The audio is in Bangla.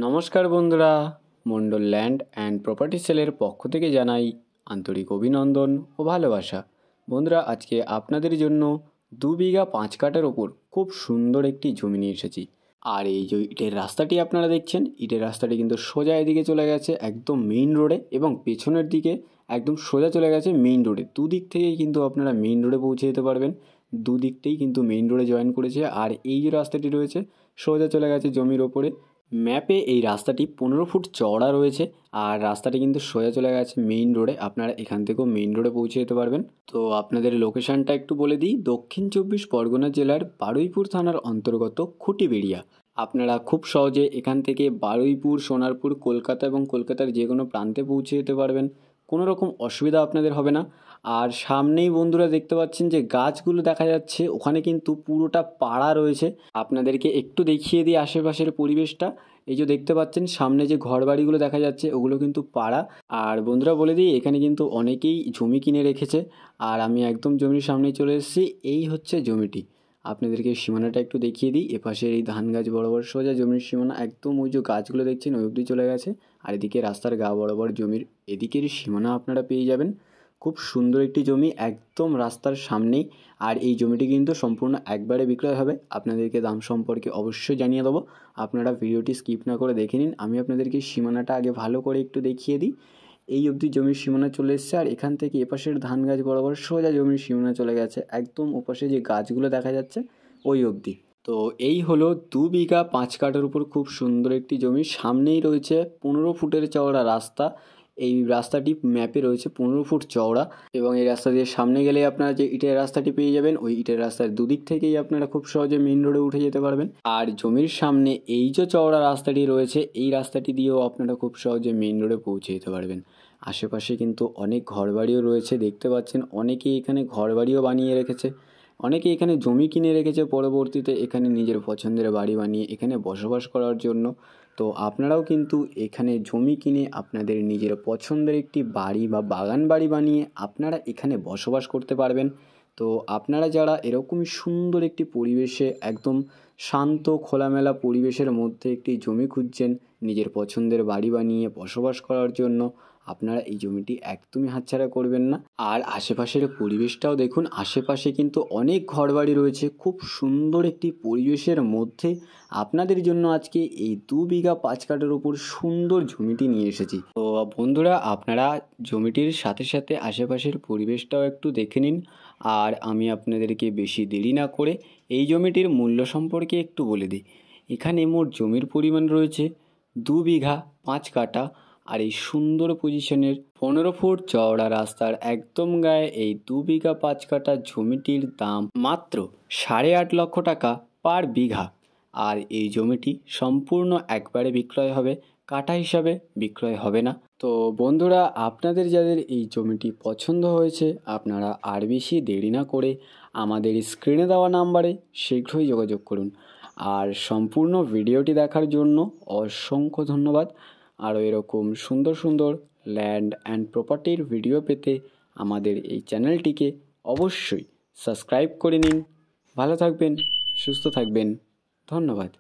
নমস্কার বন্ধুরা, মন্ডল ল্যান্ড অ্যান্ড প্রপার্টি সেলের পক্ষ থেকে জানাই আন্তরিক অভিনন্দন ও ভালোবাসা। বন্ধুরা, আজকে আপনাদের জন্য 2 বিঘা 5 কাঠার ওপর খুব সুন্দর একটি জমি নিয়ে এসেছি। আর এই যে ইটের রাস্তাটি আপনারা দেখছেন, ইটের রাস্তাটি কিন্তু সোজা এদিকে চলে গেছে একদম মেইন রোডে, এবং পেছনের দিকে একদম সোজা চলে গেছে মেইন রোডে। দুদিক থেকেই কিন্তু আপনারা মেইন রোডে পৌঁছে যেতে পারবেন। দুদিকটাই কিন্তু মেইন রোডে জয়েন করেছে। আর এই যে রাস্তাটি রয়েছে সোজা চলে গেছে জমির ওপরে। ম্যাপে এই রাস্তাটি 15 ফুট চওড়া রয়েছে, আর রাস্তাটি কিন্তু সোজা চলে গেছে মেইন রোডে। আপনারা এখান থেকেও মেইন রোডে পৌঁছে যেতে পারবেন। তো আপনাদের লোকেশানটা একটু বলে দিই, দক্ষিণ 24 পরগনা জেলার বারুইপুর থানার অন্তর্গত খুঁটিবেড়িয়া। আপনারা খুব সহজে এখান থেকে বারুইপুর, সোনারপুর, কলকাতা এবং কলকাতার যে কোনো প্রান্তে পৌঁছে যেতে পারবেন। কোনো রকম অসুবিধা আপনাদের হবে না। আর সামনেই বন্ধুরা দেখতে পাচ্ছেন যে গাছগুলো দেখা যাচ্ছে, ওখানে কিন্তু পুরোটা পাড়া রয়েছে। আপনাদেরকে একটু দেখিয়ে দিই আশেপাশের পরিবেশটা। এই যে দেখতে পাচ্ছেন সামনে যে ঘরবাড়িগুলো দেখা যাচ্ছে, ওগুলো কিন্তু পাড়া। আর বন্ধুরা বলে দিই, এখানে কিন্তু অনেকেই জমি কিনে রেখেছে। আর আমি একদম জমির সামনে চলে এসেছি। এই হচ্ছে জমিটি। আপনাদেরকে সীমানাটা একটু দেখিয়ে দিই। এপাশের এই ধান গাছ বরাবর সোজা জমির সীমানা, একদম ওই যে গাছগুলো দেখছেন ওই অবধি চলে গেছে। আর এদিকে রাস্তার গা বরাবর জমির এদিকের সীমানা আপনারা পেয়ে যাবেন। খুব সুন্দর একটি জমি একদম রাস্তার সামনেই। আর এই জমিটি কিন্তু সম্পূর্ণ একবারে বিক্রয় হবে। আপনাদেরকে দাম সম্পর্কে অবশ্যই জানিয়ে দেবো। আপনারা ভিডিওটি স্কিপ না করে দেখে নিন। আমি আপনাদেরকে সীমানাটা আগে ভালো করে একটু দেখিয়ে দিই। এই অবধি জমির সীমানা চলে এসছে, আর এখান থেকে এপাশের ধান গাছ বরাবর সোজা জমির সীমানা চলে গেছে একদম ওপাশে যে গাছগুলো দেখা যাচ্ছে ওই অবধি। তো এই হলো 2 বিঘা 5 কাঠার উপর খুব সুন্দর একটি জমি। সামনেই রয়েছে 15 ফুটের চওড়া রাস্তা। এই রাস্তাটি ম্যাপে রয়েছে 15 ফুট চওড়া, এবং এই রাস্তা দিয়ে সামনে গেলে আপনারা যে ইটের রাস্তাটি পেয়ে যাবেন, ওই ইটের রাস্তার দুদিক থেকেই আপনারা খুব সহজে মেইন রোডে উঠে যেতে পারবেন। আর জমির সামনে এই যে চওড়া রাস্তাটি রয়েছে, এই রাস্তাটি দিয়েও আপনারা খুব সহজে মেইন রোডে পৌঁছে যেতে পারবেন। আশেপাশে কিন্তু অনেক ঘরবাড়িও রয়েছে, দেখতে পাচ্ছেন অনেকেই এখানে ঘরবাড়িও বানিয়ে রেখেছে। অনেকে এখানে জমি কিনে রেখেছে, পরবর্তীতে এখানে নিজের পছন্দের বাড়ি বানিয়ে এখানে বসবাস করার জন্য। তো আপনারাও কিন্তু এখানে জমি কিনে আপনাদের নিজের পছন্দের একটি বাড়ি বা বাগান বাড়ি বানিয়ে আপনারা এখানে বসবাস করতে পারবেন। তো আপনারা যারা এরকমই সুন্দর একটি পরিবেশে, একদম শান্ত খোলামেলা পরিবেশের মধ্যে একটি জমি খুঁজছেন নিজের পছন্দের বাড়ি বানিয়ে বসবাস করার জন্য, আপনারা এই জমিটি একদমই হাতছাড়া করবেন না। আর আশেপাশের পরিবেশটাও দেখুন, আশেপাশে কিন্তু অনেক ঘরবাড়ি রয়েছে। খুব সুন্দর একটি পরিবেশের মধ্যে আপনাদের জন্য আজকে এই 2 বিঘা 5 কাঠার উপর সুন্দর জমিটি নিয়ে এসেছি। তো বন্ধুরা, আপনারা জমিটির সাথে সাথে আশেপাশের পরিবেশটাও একটু দেখে নিন। আর আমি আপনাদেরকে বেশি দেরি না করে এই জমিটির মূল্য সম্পর্কে একটু বলে দিই। এখানে মোট জমির পরিমাণ রয়েছে 2 বিঘা 5 কাঠা। আর এই সুন্দর পজিশনের 15 ফুট চওড়া রাস্তার একদম গায়ে এই 2 বিঘা 5 কাঠা জমিটির দাম মাত্র 8.5 লক্ষ টাকা পার বিঘা। আর এই জমিটি সম্পূর্ণ একবারে বিক্রয় হবে, কাঠা হিসাবে বিক্রয় হবে না। তো বন্ধুরা, আপনাদের যাদের এই জমিটি পছন্দ হয়েছে, আপনারা আর বেশি দেরি না করে আমাদের স্ক্রিনে দেওয়া নাম্বারে শীঘ্রই যোগাযোগ করুন। আর সম্পূর্ণ ভিডিওটি দেখার জন্য অসংখ্য ধন্যবাদ। আরও এরকম সুন্দর সুন্দর ল্যান্ড অ্যান্ড প্রপার্টির ভিডিও পেতে আমাদের এই চ্যানেলটিকে অবশ্যই সাবস্ক্রাইব করে নিন। ভালো থাকবেন, সুস্থ থাকবেন। ধন্যবাদ।